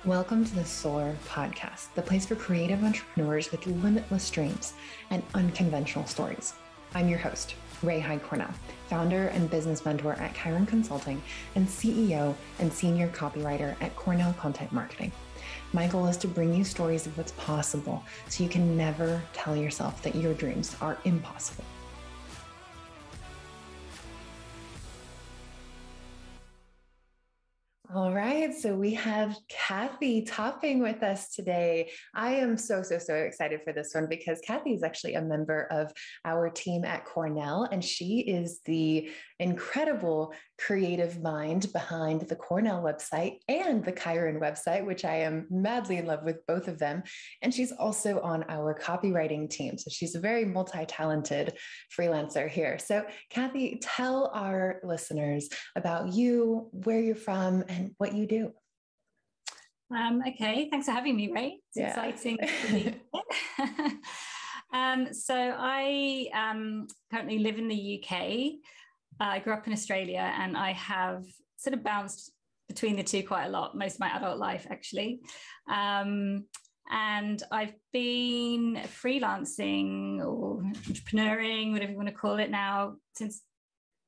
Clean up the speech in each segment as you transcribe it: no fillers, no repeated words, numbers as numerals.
Welcome to the Soar podcast, the place for creative entrepreneurs with limitless dreams and unconventional stories. I'm your host, Ray Cornell, founder and business mentor at Chiron Consulting and CEO and senior copywriter at Cornell Content Marketing. My goal is to bring you stories of what's possible so you can never tell yourself that your dreams are impossible. All right, so we have Cathy Topping with us today. I am so excited for this one because Cathy is actually a member of our team at Cornell, and she is the incredible creative mind behind the Cornell website and the Chiron website, which I am madly in love with both of them. And she's also on our copywriting team. So she's a very multi-talented freelancer here. So Cathy, tell our listeners about you, where you're from, and what you do. Okay, thanks for having me, Ray. It's exciting to be here. So I currently live in the UK. I grew up in Australia, and I have sort of bounced between the two quite a lot, most of my adult life, actually. And I've been freelancing or entrepreneuring, whatever you want to call it now, since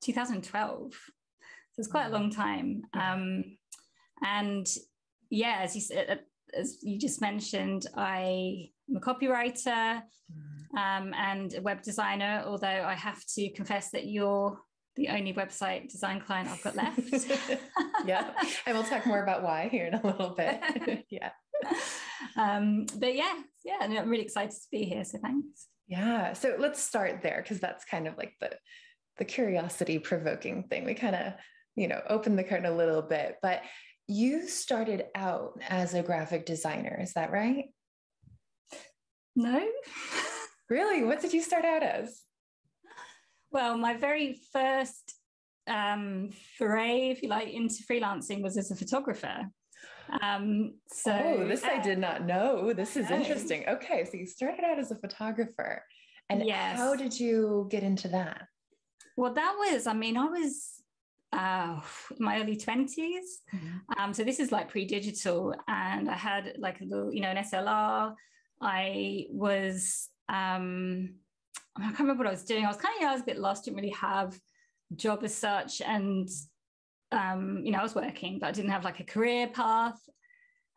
2012. So it's quite a long time. And yeah, as you just mentioned, I'm a copywriter and a web designer, although I have to confess that you're the only website design client I've got left. Yeah, and we'll talk more about why here in a little bit. Yeah. But yeah, and I'm really excited to be here, so thanks. Yeah, so let's start there, because that's kind of like the curiosity provoking thing. We kind of, open the curtain a little bit, but you started out as a graphic designer, is that right? No. Really? What did you start out as? Well, my very first foray, if you like, into freelancing was as a photographer. This I did not know. This is interesting. Okay, so you started out as a photographer. And yes. How did you get into that? Well, I was in my early 20s. Mm-hmm. So this is like pre-digital, and I had like a little, an SLR. I was, I can't remember what I was doing. I was I was a bit lost, didn't really have a job as such. And, I was working, but I didn't have like a career path.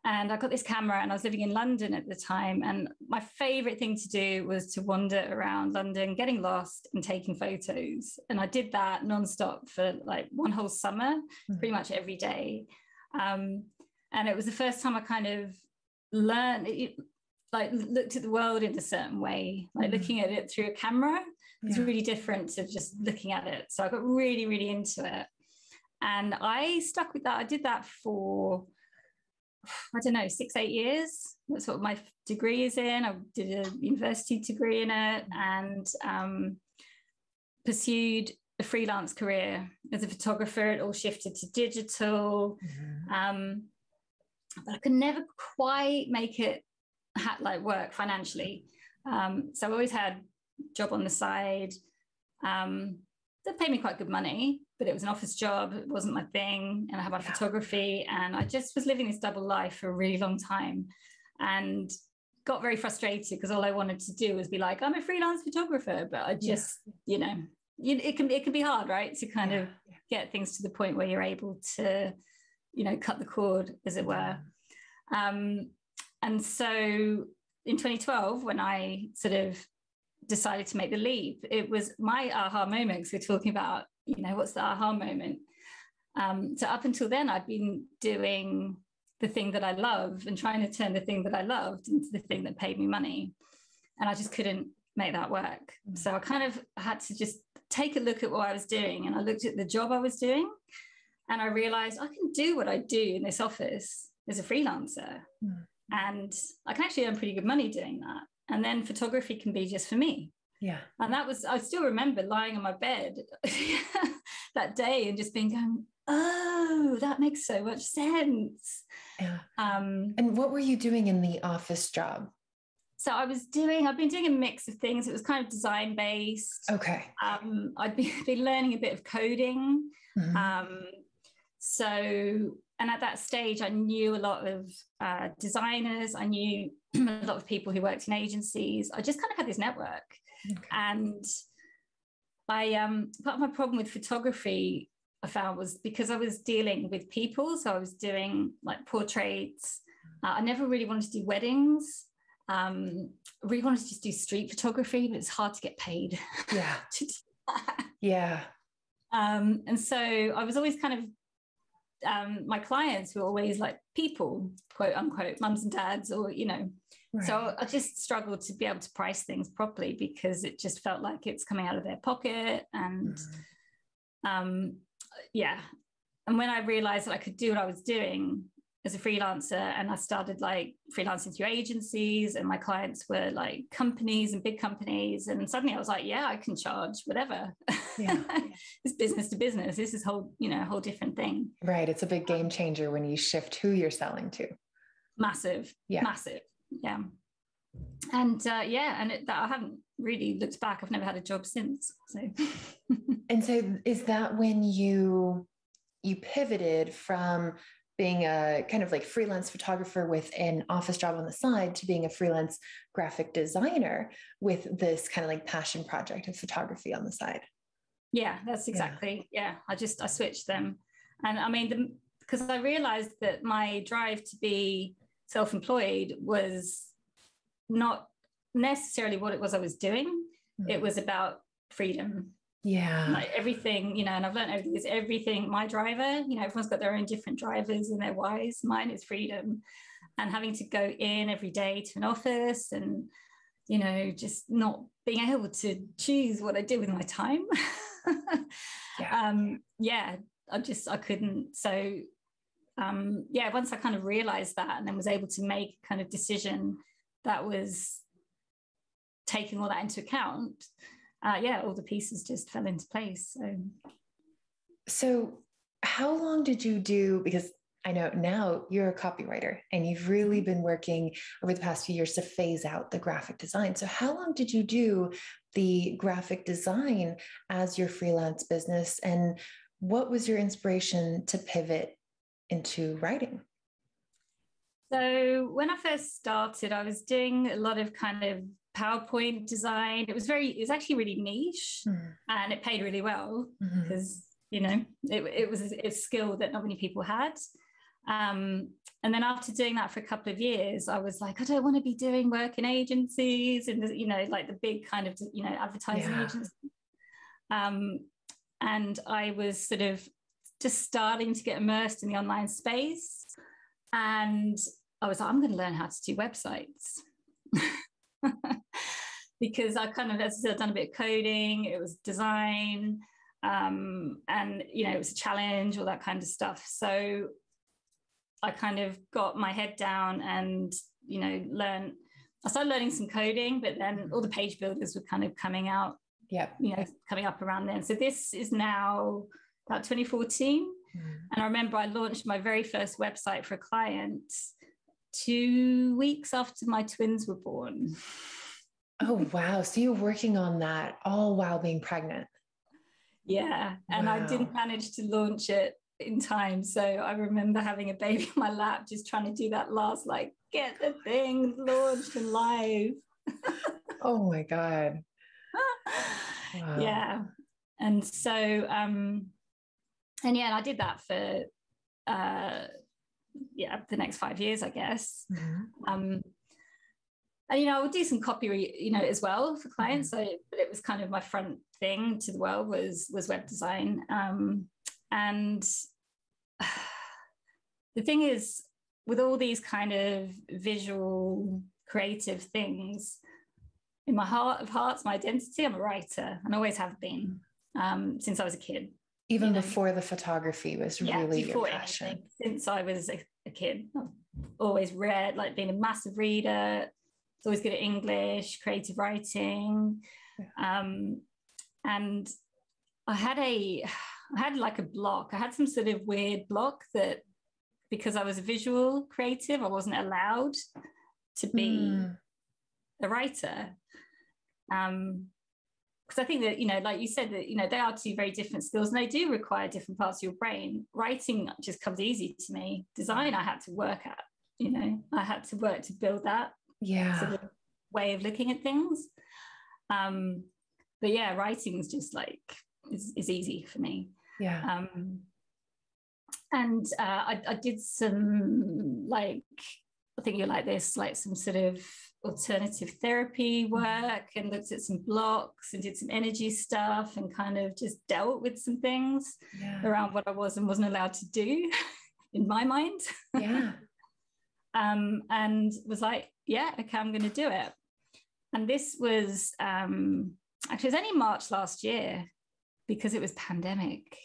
And I got this camera, and I was living in London at the time. And my favorite thing to do was to wander around London, getting lost and taking photos. And I did that nonstop for like one whole summer, pretty much every day. And it was the first time I kind of learned, looked at the world in a certain way, like looking at it through a camera is really different to just looking at it. So I got really, really into it. And I stuck with that. I did that for 6-8 years. That's what my degree is in. I did a university degree in it, and pursued a freelance career as a photographer. It all shifted to digital. But I could never quite make it work financially. So I always had a job on the side that paid me quite good money, but it was an office job. It wasn't my thing. And I had my photography, and I just was living this double life for a really long time, and got very frustrated because all I wanted to do was be like, I'm a freelance photographer. But I just, it can be hard, right? To kind of get things to the point where you're able to, cut the cord, as it were. And so in 2012, when I sort of decided to make the leap, it was my aha moment, because we're talking about, what's the aha moment? So up until then, I'd been doing the thing that I love and trying to turn the thing that I loved into the thing that paid me money. And I just couldn't make that work. So I kind of had to just take a look at what I was doing. And I looked at the job I was doing, and I realized I can do what I do in this office as a freelancer. And I can actually earn pretty good money doing that. And then photography can be just for me. Yeah. And I still remember lying on my bed that day and just going, oh, that makes so much sense. Yeah. And what were you doing in the office job? So I've been doing a mix of things. It was kind of design based. Okay. I'd been learning a bit of coding. So and at that stage, I knew a lot of designers. I knew a lot of people who worked in agencies. I just kind of had this network. Okay. And I part of my problem with photography, I found, was because I was dealing with people. So I was doing like portraits. I never really wanted to do weddings. I really wanted to just do street photography, but it's hard to get paid. Yeah. to do that. Yeah. And so I was always kind of, my clients were always like people, quote unquote, mums and dads, or, you know, right. So I just struggled to be able to price things properly because it just felt like it's coming out of their pocket. And yeah. And when I realized that I could do what I was doing as a freelancer, and I started like freelancing through agencies, and my clients were like companies and big companies, and suddenly I was like, yeah, I can charge whatever. Yeah. It's business to business. This is whole different thing. Right. It's a big game changer when you shift who you're selling to. Massive. Yeah. Massive. Yeah. And that I haven't really looked back. I've never had a job since. So and so is that when you pivoted from being a kind of like freelance photographer with an office job on the side to being a freelance graphic designer with this kind of like passion project of photography on the side? Yeah, that's exactly. Yeah. I switched them. And I mean, because I realized that my drive to be self-employed was not necessarily what it was I was doing. Mm-hmm. It was about freedom. Yeah. Like everything, you know, and I've learned over this, everything, my driver, you know, everyone's got their own different drivers and their whys. Mine is freedom. And having to go in every day to an office and, you know, just not being able to choose what I did with my time. I couldn't. So, once I kind of realized that and then was able to make a kind of decision that was taking all that into account, all the pieces just fell into place. So how long did you do, because I know now you're a copywriter and you've really been working over the past few years to phase out the graphic design. So how long did you do the graphic design as your freelance business? And what was your inspiration to pivot into writing? So when I first started, I was doing a lot of kind of PowerPoint design. It was actually really niche, and it paid really well because, you know, it was a skill that not many people had. And then after doing that for a couple of years, I was like, I don't want to be doing work in agencies and, you know, like the big kind of, you know, advertising agencies. And I was sort of just starting to get immersed in the online space. And I was like, I'm going to learn how to do websites. Because I kind of, as I said, I've done a bit of coding, it was design, and, you know, it was a challenge, all that kind of stuff. So I kind of got my head down and, you know, I started learning some coding, but then all the page builders were kind of coming out, coming up around then. So this is now about 2014. And I remember I launched my very first website for a client 2 weeks after my twins were born. Oh, wow. So you were working on that all while being pregnant. Yeah. And I didn't manage to launch it in time. So I remember having a baby on my lap, just trying to do that last, like, get the thing launched and live. Oh my God. Wow. Yeah. And so, and I did that for, the next 5 years, I guess. And, you know, I would do some copy, you know, as well for clients. So, but it was kind of my front thing to the world was web design. And the thing is, with all these kind of visual, creative things, in my heart of hearts, my identity, I'm a writer and always have been since I was a kid. Even before the photography was really your passion. Anything, since I was a kid, I've always read, like being a massive reader, always good at English, creative writing. And I had like a block. I had some sort of weird block that because I was a visual creative, I wasn't allowed to be a writer. Because I think that, like you said, that, they are two very different skills and they do require different parts of your brain. Writing just comes easy to me. Design, I had to work at, I had to work to build that sort of way of looking at things. But yeah, writing is just like, is easy for me. Yeah. And I did some, like, I think you're like this, like some sort of alternative therapy work, and looked at some blocks and did some energy stuff and kind of just dealt with some things around what I was and wasn't allowed to do in my mind. Yeah. And was like, yeah, okay, I'm going to do it. And this was, actually, it was only March last year because it was pandemic.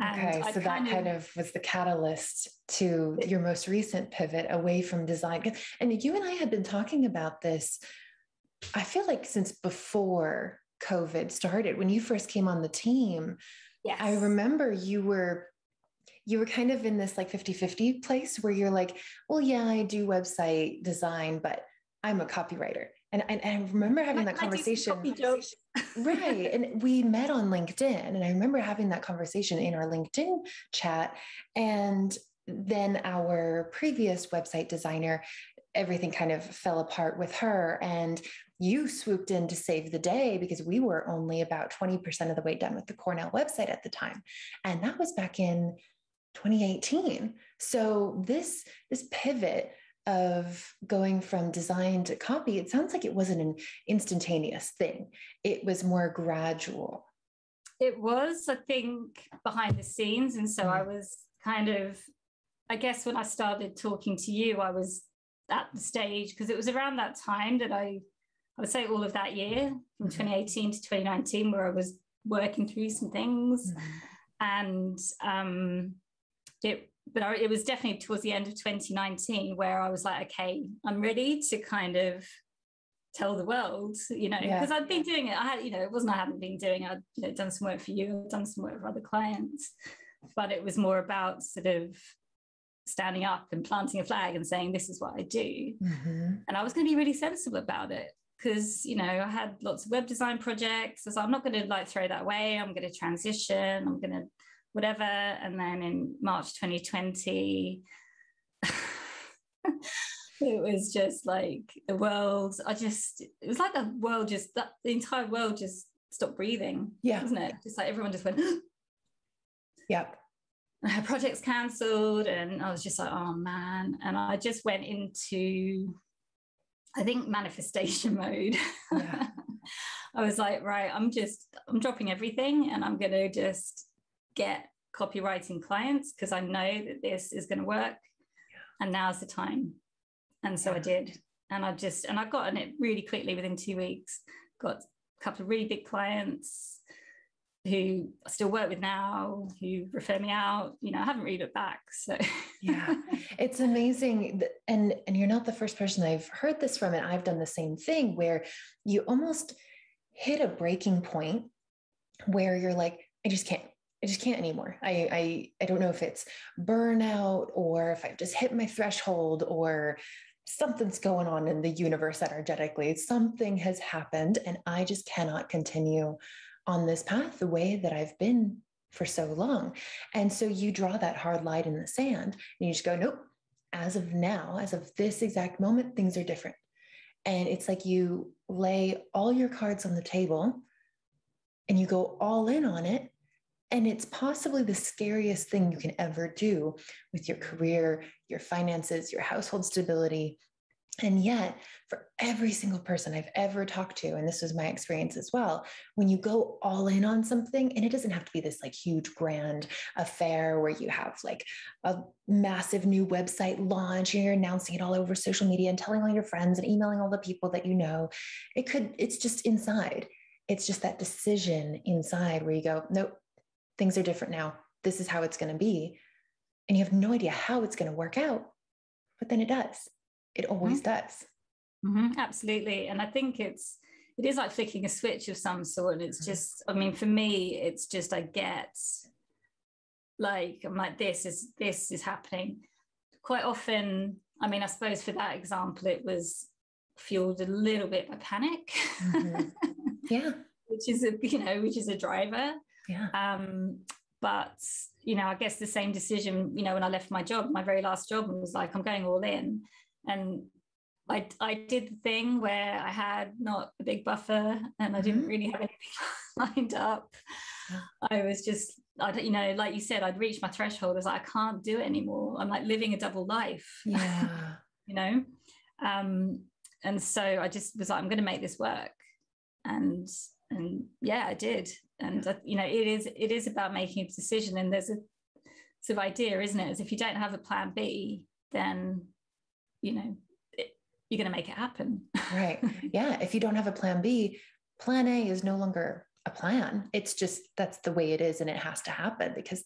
Okay, so that kind of was the catalyst to your most recent pivot away from design. And you and I had been talking about this, I feel like since before COVID started, when you first came on the team. Yes. I remember you were kind of in this like 50-50 place where you're like, well, yeah, I do website design, but I'm a copywriter. And I remember having that conversation. Right. And we met on LinkedIn. And I remember having that conversation in our LinkedIn chat. And then our previous website designer, everything kind of fell apart with her. And you swooped in to save the day because we were only about 20% of the way done with the Cornell website at the time. And that was back in 2018. So this pivot of going from design to copy, it sounds like it wasn't an instantaneous thing. It was more gradual. It was, I think, behind the scenes. And so I was kind of, I guess when I started talking to you, I was at the stage, because it was around that time that I would say all of that year, from 2018 to 2019, where I was working through some things. And it was definitely towards the end of 2019 where I was like, okay, I'm ready to kind of tell the world, because I'd been doing it. I had, it wasn't I hadn't been doing it. I'd done some work for you, I'd done some work for other clients, but it was more about sort of standing up and planting a flag and saying, this is what I do. And I was going to be really sensible about it because, I had lots of web design projects. So I'm not going to like throw that away. I'm going to transition. I'm going to whatever. And then in March 2020, it was just like the entire world just stopped breathing. Yeah. Wasn't it? Just like everyone just went, yep. I had projects cancelled and I was just like, oh man. And I just went into, I think, manifestation mode. Yeah. I was like, right, I'm dropping everything and I'm going to just get copywriting clients because I know that this is going to work and now's the time. And so I did. And I got on it really quickly within 2 weeks, got a couple of really big clients who I still work with now, who refer me out. I haven't really looked back. So yeah, it's amazing. And you're not the first person I've heard this from. And I've done the same thing where you almost hit a breaking point where you're like, I just can't anymore. I don't know if it's burnout or if I've just hit my threshold or something's going on in the universe energetically. Something has happened and I just cannot continue on this path the way that I've been for so long. And so you draw that hard line in the sand and you just go, nope, as of now, as of this exact moment, things are different. And it's like you lay all your cards on the table and you go all in on it. And it's possibly the scariest thing you can ever do with your career, your finances, your household stability. And yet, for every single person I've ever talked to, and this was my experience as well, when you go all in on something, and it doesn't have to be this like huge grand affair where you have like a massive new website launch and you're announcing it all over social media and telling all your friends and emailing all the people that you know. It's just inside. It's just that decision inside where you go, nope, things are different now. This is how it's going to be. And you have no idea how it's going to work out, but then it does. It always does. Absolutely. And I think it is like flicking a switch of some sort. And it's just, I mean, for me, it's just, I get like, I'm like, this is happening quite often. I mean, I suppose for that example, it was fueled a little bit by panic. Mm-hmm. Yeah. which is a driver. Yeah. But, I guess the same decision, when I left my job, my very last job, and was like, I'm going all in. And I did the thing where I had not a big buffer, and I didn't really have anything lined up. Yeah. I was just, like you said, I'd reached my threshold. I was like, I can't do it anymore. I'm like living a double life. Yeah. And so I just was like, I'm going to make this work. And yeah, I did. And it is about making a decision. And there's a sort of idea, isn't it? As if you don't have a plan B, then you're going to make it happen. Right. Yeah. If you don't have a plan B, plan A is no longer a plan. It's just, that's the way it is. And it has to happen because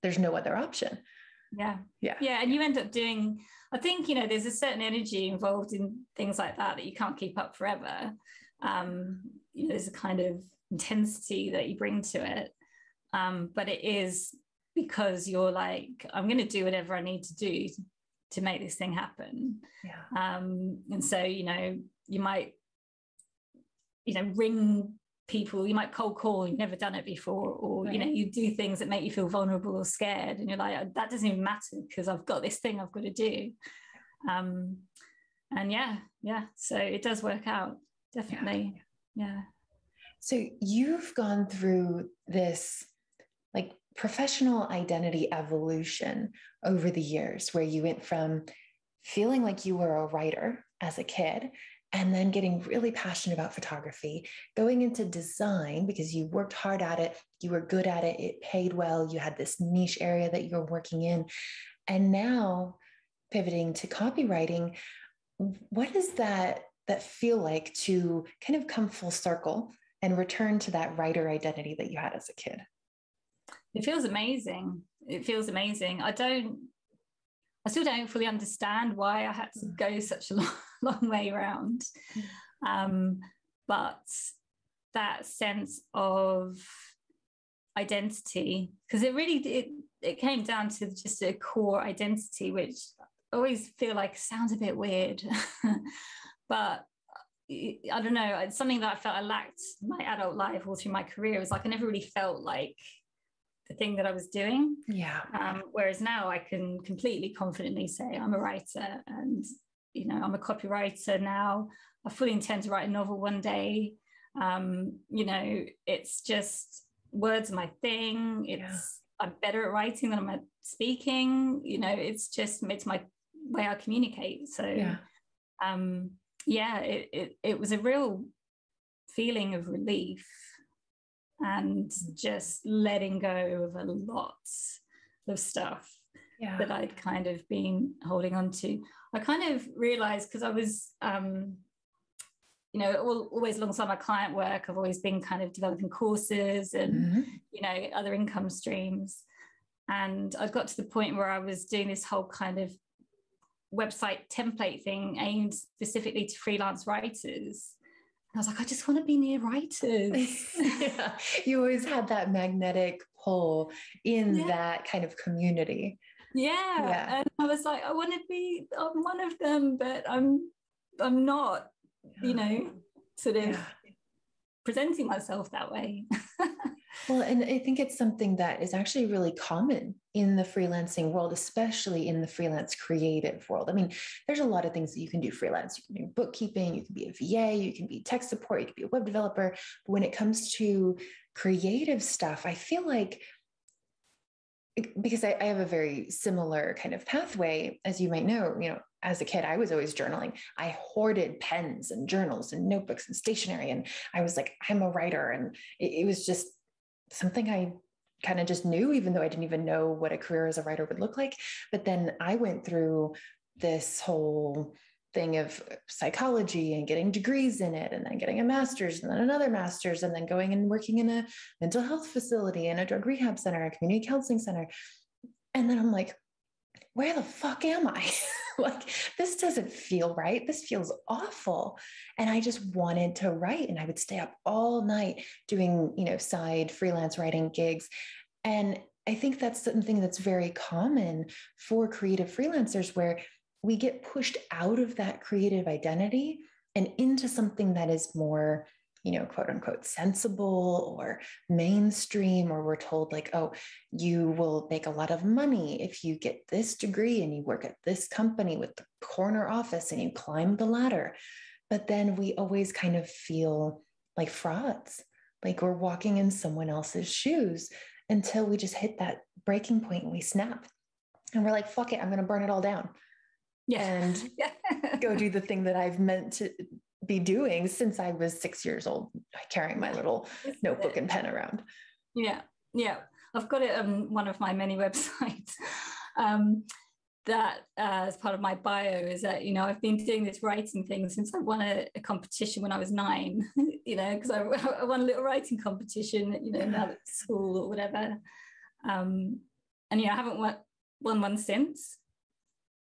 there's no other option. Yeah. Yeah. Yeah. And you end up doing, I think, there's a certain energy involved in things like that you can't keep up forever. There's a kind of intensity that you bring to it. But it is because you're like, I'm going to do whatever I need to do to make this thing happen. Yeah. And so, you might, ring people, you might cold call, you've never done it before, or, right. You do things that make you feel vulnerable or scared. And you're like, that doesn't even matter because I've got this thing I've got to do. And yeah. So it does work out. Definitely. Yeah. So you've gone through this like professional identity evolution over the years where you went from feeling like you were a writer as a kid and then getting really passionate about photography, going into design because you worked hard at it, you were good at it, it paid well, you had this niche area that you were working in, and now pivoting to copywriting. What does that feel like to kind of come full circle and return to that writer identity that you had as a kid? It feels amazing. I still don't fully understand why I had to go such a long way around. But that sense of identity, because it came down to just a core identity, which I always feel like sounds a bit weird. But I don't know, it's something that I felt I lacked my adult life all through my career. It was like I never really felt like the thing that I was doing. Yeah. Whereas now I can completely confidently say I'm a writer, and I'm a copywriter now. I fully intend to write a novel one day. It's just words are my thing. I'm better at writing than I'm at speaking. It's my way I communicate. So it was a real feeling of relief and just letting go of a lot of stuff that I'd kind of been holding on to. I kind of realized, because I was, always alongside my client work, I've always been kind of developing courses and, other income streams. And I got to the point where I was doing this whole kind of website template thing aimed specifically to freelance writers. I was like, I just want to be near writers. Yeah. You always had that magnetic pull in that kind of community. Yeah. And I was like, I want to be on one of them, but I'm not, sort of presenting myself that way. Well, and I think it's something that is actually really common in the freelancing world, especially in the freelance creative world. I mean, there's a lot of things that you can do freelance. You can do bookkeeping, you can be a VA, you can be tech support, you can be a web developer. But when it comes to creative stuff, I feel like, because I have a very similar kind of pathway, as you might know, as a kid, I was always journaling. I hoarded pens and journals and notebooks and stationery. And I was like, I'm a writer. And it was just something I kind of just knew, even though I didn't even know what a career as a writer would look like. But then I went through this whole thing of psychology and getting degrees in it, and then getting a master's and then another master's, and then going and working in a mental health facility and a drug rehab center, a community counseling center. And then I'm like, where the fuck am I? Like, this doesn't feel right. This feels awful. And I just wanted to write. And I would stay up all night doing, side freelance writing gigs. And I think that's something that's very common for creative freelancers, where we get pushed out of that creative identity and into something that is more, quote unquote, sensible or mainstream, or we're told like, oh, you will make a lot of money if you get this degree and you work at this company with the corner office and you climb the ladder. But then we always kind of feel like frauds, like we're walking in someone else's shoes until we just hit that breaking point and we snap. And we're like, fuck it, I'm going to burn it all down. Yeah. And go do the thing that I've meant to be doing since I was 6 years old, carrying my little notebook and pen around. Yeah. Yeah. I've got it on one of my many websites. That as part of my bio is that, I've been doing this writing thing since I won a competition when I was 9, because I won a little writing competition, now at school or whatever. And, I haven't won one since,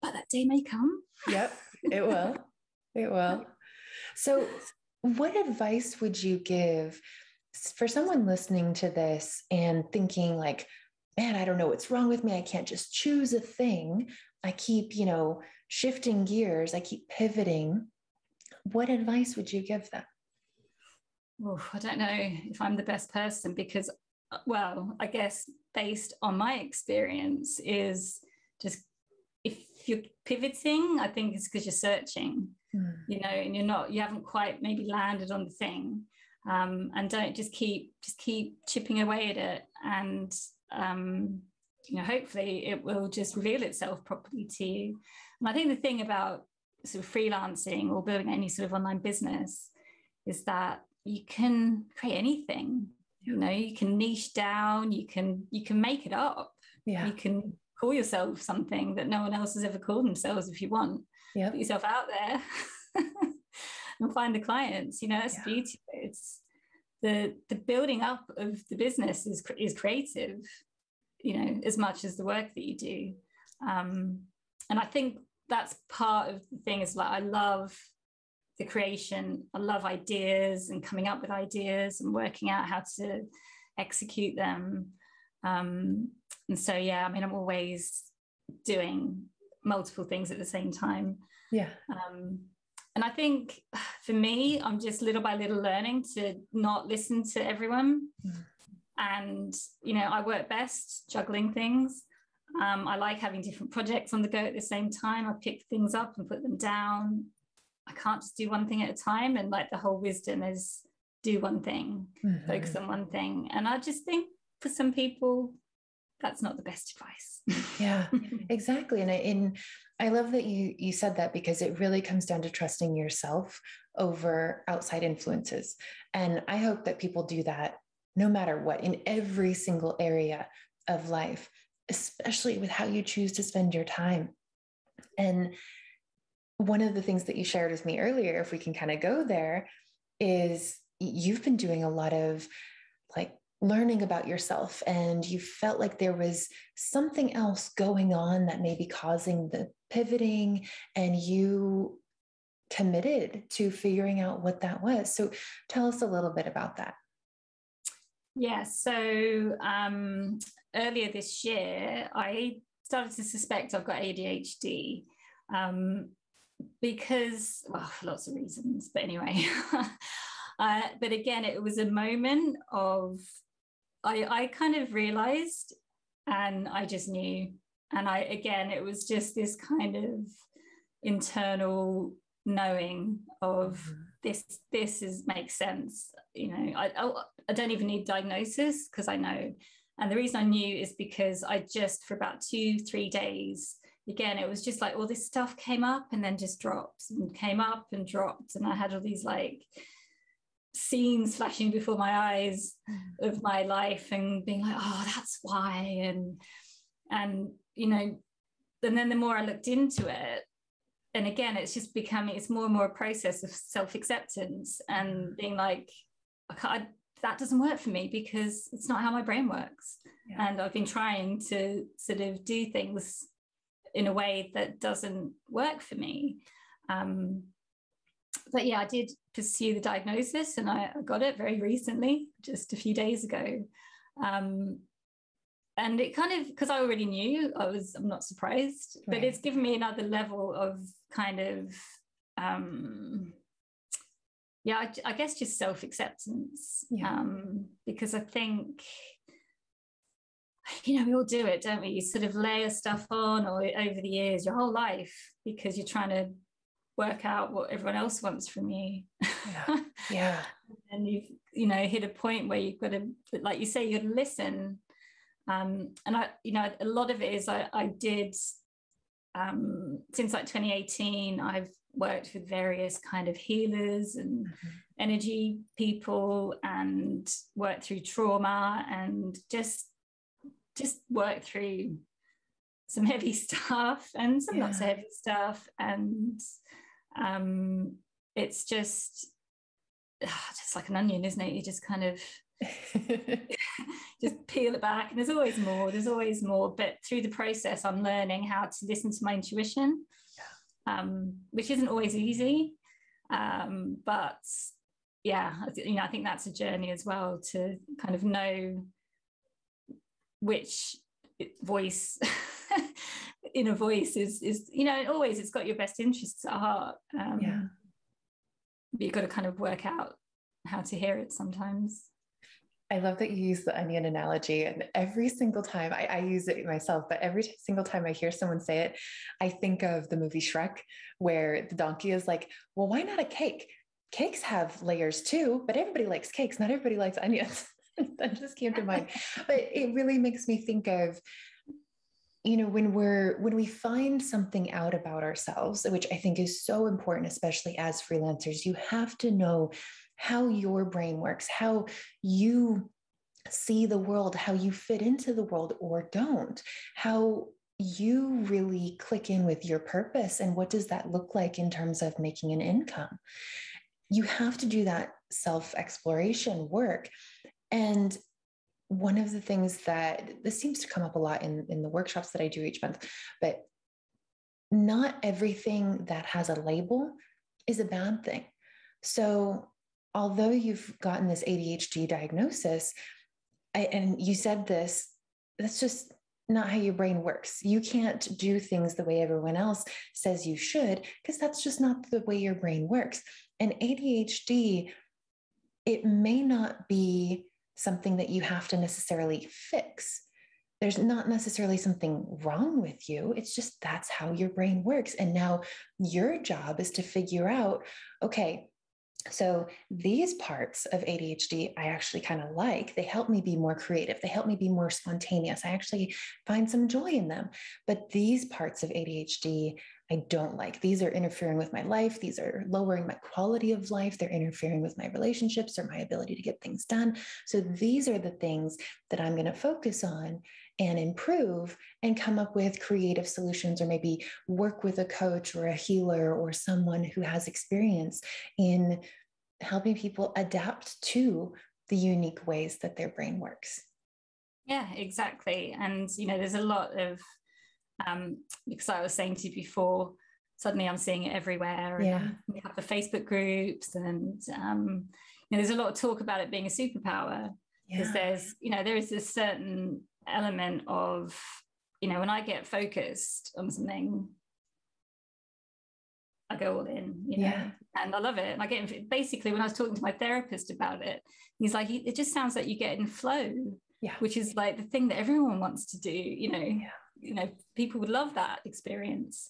but that day may come. Yep, it will. It will. So what advice would you give for someone listening to this and thinking like, man, I don't know what's wrong with me. I can't just choose a thing. I keep, shifting gears. I keep pivoting. What advice would you give them? Oh, I don't know if I'm the best person because, well, I guess based on my experience is just if you're pivoting, I think it's because you're searching, and you haven't quite maybe landed on the thing. And don't just keep chipping away at it. And, hopefully it will just reveal itself properly to you. And I think the thing about sort of freelancing or building any sort of online business is that you can create anything. You can niche down, you can make it up. Yeah. You can call yourself something that no one else has ever called themselves if you want. Yeah. Put yourself out there and find the clients. That's the beauty of it. It's the building up of the business is creative, as much as the work that you do. And I think that's part of the thing is like, I love the creation. I love ideas and coming up with ideas and working out how to execute them. And so, I'm always doing multiple things at the same time. Yeah. And I think for me, I'm just little by little learning to not listen to everyone. And, I work best juggling things. I like having different projects on the go at the same time. I pick things up and put them down. I can't just do one thing at a time. And like the whole wisdom is do one thing, focus on one thing. And I just think for some people, that's not the best advice. Yeah, exactly. And I love that you said that because it really comes down to trusting yourself over outside influences. And I hope that people do that no matter what, in every single area of life, especially with how you choose to spend your time. And one of the things that you shared with me earlier, if we can kind of go there, is you've been doing a lot of like learning about yourself, and you felt like there was something else going on that may be causing the pivoting, and you committed to figuring out what that was. So tell us a little bit about that. Yeah, so earlier this year, I started to suspect I've got ADHD because, well, for lots of reasons, but anyway. But again, it was a moment of, I kind of realized and I just knew. And it was just this kind of internal knowing of this makes sense. I don't even need diagnosis because I know. And the reason I knew is because I just, for about 2-3 days, again, it was just like all this stuff came up and then just dropped and came up and dropped. And I had all these like scenes flashing before my eyes of my life and being like, oh, that's why. And then the more I looked into it, and again, it's just becoming, it's more and more a process of self-acceptance and being like, that doesn't work for me because it's not how my brain works. Yeah. And I've been trying to sort of do things in a way that doesn't work for me. But yeah, I did pursue the diagnosis and I got it very recently, just a few days ago. And it kind of, because I already knew, I'm not surprised, but it's given me another level of kind of yeah, I guess just self-acceptance. Yeah. Because I think, you know, we all do it, don't we? You sort of layer stuff on, or over the years, your whole life, because you're trying to work out what everyone else wants from you. Yeah. Yeah. And you've, you know, hit a point where you've got to, like you say, you got to listen. And I, you know, a lot of it is I did, since like 2018, I've worked with various kind of healers and energy people, and worked through trauma, and just work through some heavy stuff and some not so heavy stuff. And it's just like an onion, isn't it? You just kind of just peel it back, and there's always more. But through the process, I'm learning how to listen to my intuition, which isn't always easy. But yeah, you know, I think that's a journey as well, to kind of know which voice inner voice is, you know, always it's got your best interests at heart. But you've got to kind of work out how to hear it sometimes. I love that you use the onion analogy, and every single time I use it myself, but every single time I hear someone say it, I think of the movie Shrek, where the donkey is like, well, why not a cake? Cakes have layers too, but everybody likes cakes. Not everybody likes onions. That just came to mind. But it really makes me think of, you know, when we find something out about ourselves, which I think is so important, especially as freelancers, you have to know how your brain works, how you see the world, how you fit into the world or don't, how you really click in with your purpose, and what does that look like in terms of making an income. You have to do that self-exploration work. And one of the things that this seems to come up a lot in the workshops that I do each month, but not everything that has a label is a bad thing. So although you've gotten this ADHD diagnosis, and you said this, that's just not how your brain works. You can't do things the way everyone else says you should, because that's just not the way your brain works. And ADHD, it may not be something that you have to necessarily fix. There's not necessarily something wrong with you. It's just that's how your brain works. And now your job is to figure out, okay, so these parts of ADHD, I actually kind of like. They help me be more creative. They help me be more spontaneous. I actually find some joy in them. But these parts of ADHD, I don't like. These are interfering with my life. These are lowering my quality of life. They're interfering with my relationships or my ability to get things done. So these are the things that I'm going to focus on and improve, and come up with creative solutions, or maybe work with a coach or a healer or someone who has experience in helping people adapt to the unique ways that their brain works. Yeah, exactly. And, you know, there's a lot of, because I was saying to you before, suddenly I'm seeing it everywhere. Yeah. And we have the Facebook groups, and, you know, there's a lot of talk about it being a superpower, because there's, you know, there is this certain element of, you know, when I get focused on something, I go all in, you know, and I love it. And I get, basically, when I was talking to my therapist about it, he's like, it just sounds like you get in flow, which is like the thing that everyone wants to do, you know, people would love that experience.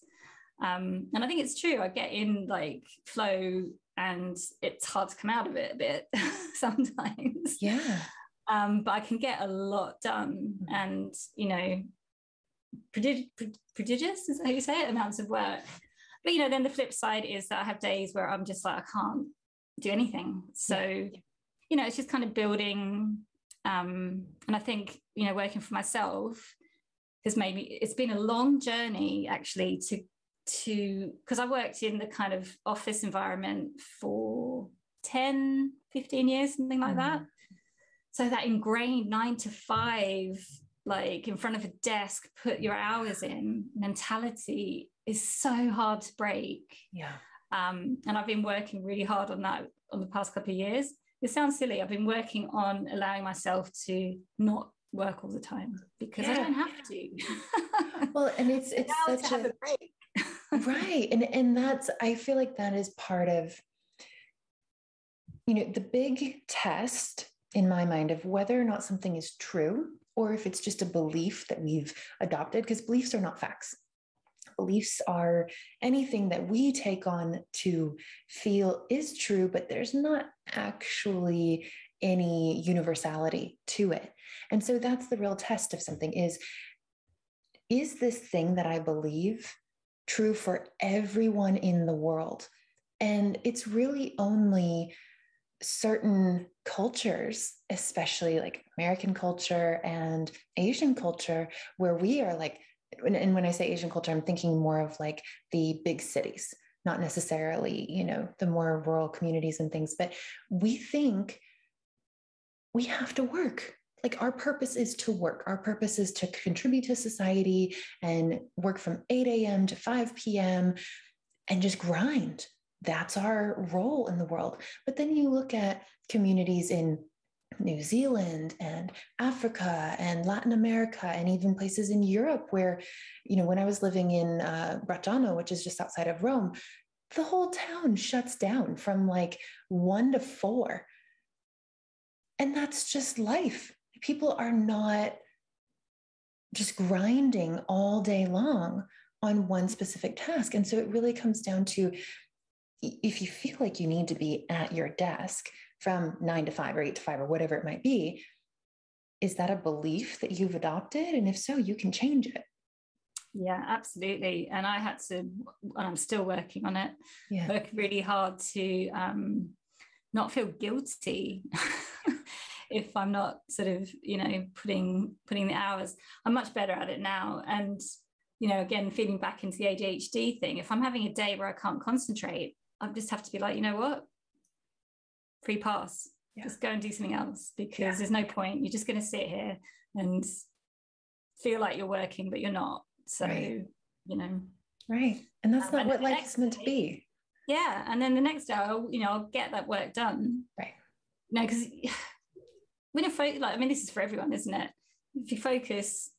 And I think it's true. I get in like flow, and it's hard to come out of it a bit sometimes. But I can get a lot done, and, you know, prodigious, is that how you say it, amounts of work. But, you know, then the flip side is that I have days where I'm just like, I can't do anything. So, you know, it's just kind of building. And I think, you know, working for myself has made me, it's been a long journey actually to because I worked in the kind of office environment for 10, 15 years, something like that. So that ingrained 9 to 5, like in front of a desk, put your hours in mentality is so hard to break. And I've been working really hard on that on the past couple of years. It sounds silly. I've been working on allowing myself to not work all the time, because I don't have to. Well, and it's such a break. Right. And that's, I feel like that is part of the big test in my mind of whether or not something is true, or if it's just a belief that we've adopted, because beliefs are not facts. Beliefs are anything that we take on to feel is true, but there's not actually any universality to it. And so that's the real test of something is this thing that I believe true for everyone in the world? And it's really only certain cultures, especially like American culture and Asian culture, where we are like, and when I say Asian culture, I'm thinking more of like the big cities, not necessarily, the more rural communities and things, but we think we have to work. Like our purpose is to work. Our purpose is to contribute to society and work from 8 a.m. to 5 p.m. and just grind. That's our role in the world. But then you look at communities in New Zealand and Africa and Latin America and even places in Europe where, when I was living in Bracciano, which is just outside of Rome, the whole town shuts down from like 1 to 4. And that's just life. People are not just grinding all day long on one specific task. And so it really comes down to, if you feel like you need to be at your desk from 9 to 5 or 8 to 5 or whatever it might be, is that a belief that you've adopted? And if so, you can change it. Yeah, absolutely. And I had to, and I'm still working on it, work really hard to not feel guilty if I'm not sort of, putting the hours. I'm much better at it now. And, again, feeding back into the ADHD thing, if I'm having a day where I can't concentrate, I just have to be like, you know what? Free pass. Yeah. Just go and do something else, because there's no point. You're just going to sit here and feel like you're working, but you're not. So, Right. And that's not what life is meant to be. Yeah. And then the next day, I'll get that work done. Right. Because when you're this is for everyone, isn't it? If you focus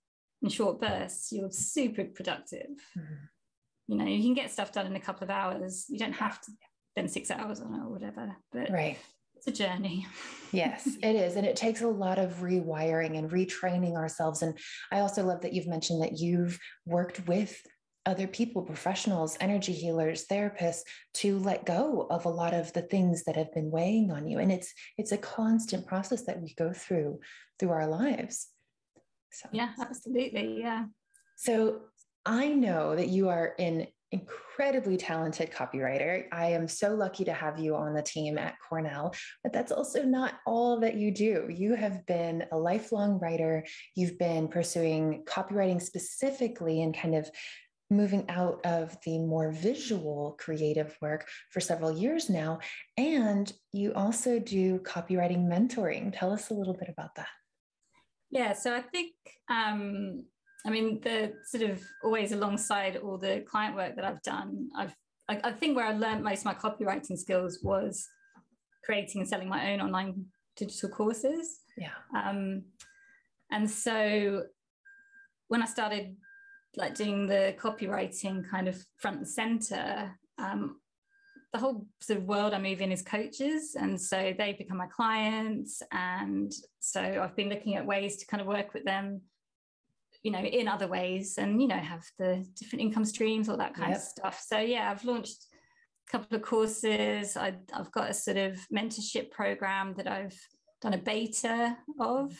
in short bursts, you're super productive. Mm-hmm. You can get stuff done in a couple of hours. You don't have to spend 6 hours on it or whatever, but it's a journey. Yes, it is. And it takes a lot of rewiring and retraining ourselves. And I also love that you've mentioned that you've worked with other people, professionals, energy healers, therapists, to let go of a lot of the things that have been weighing on you. And it's a constant process that we go through our lives. So, yeah, absolutely. Yeah. So I know that you are an incredibly talented copywriter. I am so lucky to have you on the team at Cornell, but that's also not all that you do. You have been a lifelong writer. You've been pursuing copywriting specifically and kind of moving out of the more visual creative work for several years now. And you also do copywriting mentoring. Tell us a little bit about that. Yeah, so I think, the sort of always alongside all the client work that I've done, I think where I learned most of my copywriting skills was creating and selling my own online digital courses. Yeah. And so when I started doing the copywriting kind of front and center, the whole sort of world I move in is coaches. And so they become my clients. And so I've been looking at ways to kind of work with them, in other ways and, have the different income streams, all that kind of stuff. So yeah, I've launched a couple of courses. I've got a sort of mentorship program that I've done a beta of,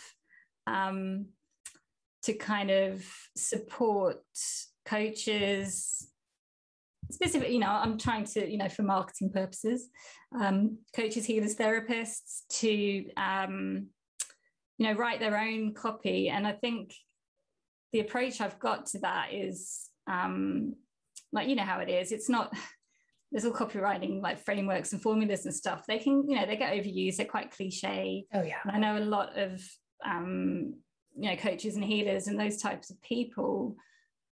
to kind of support coaches specifically, I'm trying to, for marketing purposes, coaches, healers, therapists to, write their own copy. And I think the approach I've got to that is, how it is. It's not, there's all copywriting frameworks and formulas and stuff. They can, they get overused. They're quite cliche. Oh yeah. And I know a lot of, coaches and healers and those types of people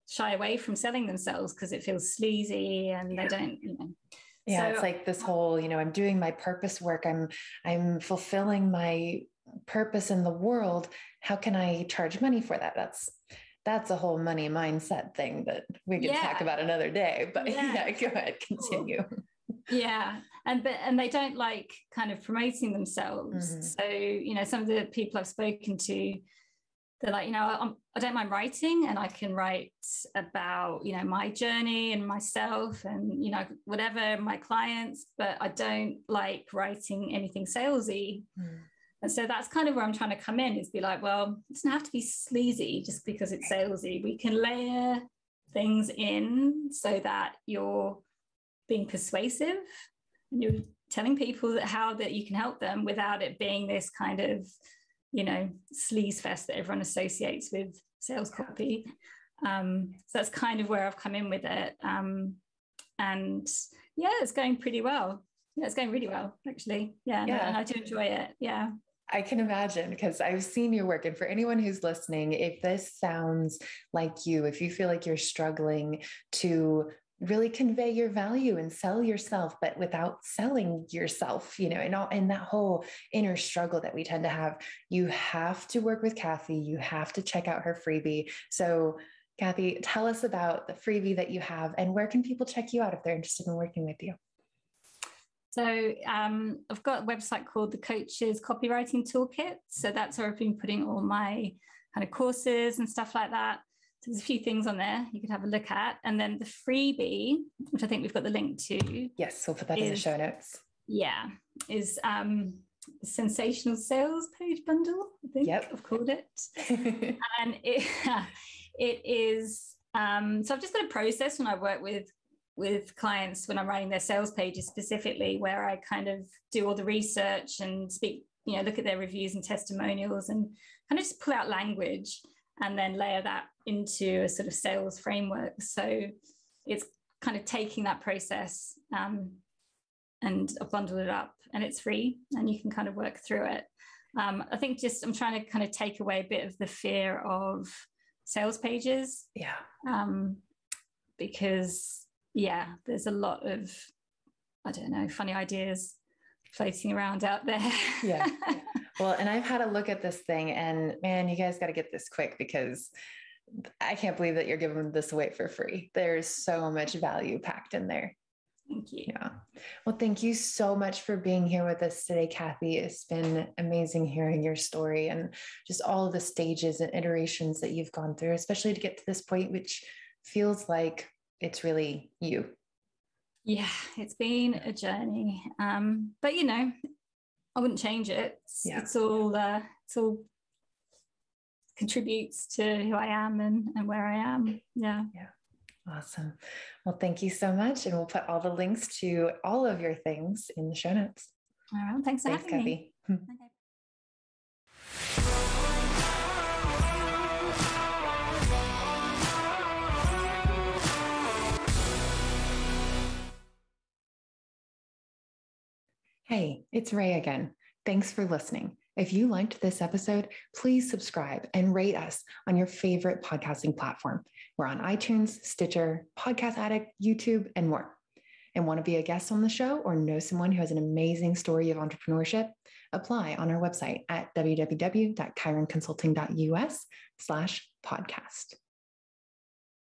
shy away from selling themselves because it feels sleazy and they don't, Yeah, so, it's like this whole, I'm doing my purpose work. I'm fulfilling my purpose in the world. How can I charge money for that? That's a whole money mindset thing that we can talk about another day. But go ahead, continue. Yeah. And they don't like kind of promoting themselves. So, you know, some of the people I've spoken to, they're like, you know, I don't mind writing, and I can write about, you know, my journey and myself and, you know, whatever, my clients, but I don't like writing anything salesy. And so that's kind of where I'm trying to come in, is be like, well, it doesn't have to be sleazy just because it's salesy. We can layer things in so that you're being persuasive and you're telling people that you can help them without it being this kind of, you know, sleaze fest that everyone associates with sales copy. So that's kind of where I've come in with it. And yeah, it's going pretty well. Yeah, it's going really well, actually. Yeah. And I do enjoy it. Yeah. I can imagine, because I've seen your work. And for anyone who's listening, if this sounds like you, if you feel like you're struggling to really convey your value and sell yourself, but without selling yourself, you know, and that whole inner struggle that we tend to have, you have to work with Cathy. You have to check out her freebie. So Cathy, tell us about the freebie that you have, and where can people check you out if they're interested in working with you? So I've got a website called the Coach's Copywriting Toolkit. So that's where I've been putting all my kind of courses and stuff like that. So there's a few things on there you could have a look at. And then the freebie, which I think we've got the link to. Yes, we'll put that in the show notes. Yeah, is Sensational Sales Page Bundle, I think I've called it. And it is, so I've just got a process when I work with clients when I'm writing their sales pages specifically, where I kind of do all the research and speak, you know, look at their reviews and testimonials and kind of just pull out language and then layer that into a sort of sales framework. So it's kind of taking that process and I've bundled it up, and it's free and you can kind of work through it. I think just I'm trying to kind of take away a bit of the fear of sales pages. Yeah. Because there's a lot of, I don't know, funny ideas floating around out there. Yeah. Well, and I've had a look at this thing, and man, you guys got to get this quick, because I can't believe that you're giving this away for free. There's so much value packed in there. Thank you. Yeah. Well, thank you so much for being here with us today, Cathy. It's been amazing hearing your story and just all of the stages and iterations that you've gone through, especially to get to this point, which feels like it's really you. Yeah, it's been a journey. But you know, I wouldn't change it. It's all contributes to who I am and where I am. Yeah. Awesome. Well, thank you so much. And we'll put all the links to all of your things in the show notes. All right. Thanks for having me. Okay. Hey, it's Ray again. Thanks for listening. If you liked this episode, please subscribe and rate us on your favorite podcasting platform. We're on iTunes, Stitcher, Podcast Addict, YouTube, and more. And want to be a guest on the show or know someone who has an amazing story of entrepreneurship? Apply on our website at www.chironconsulting.us/podcast.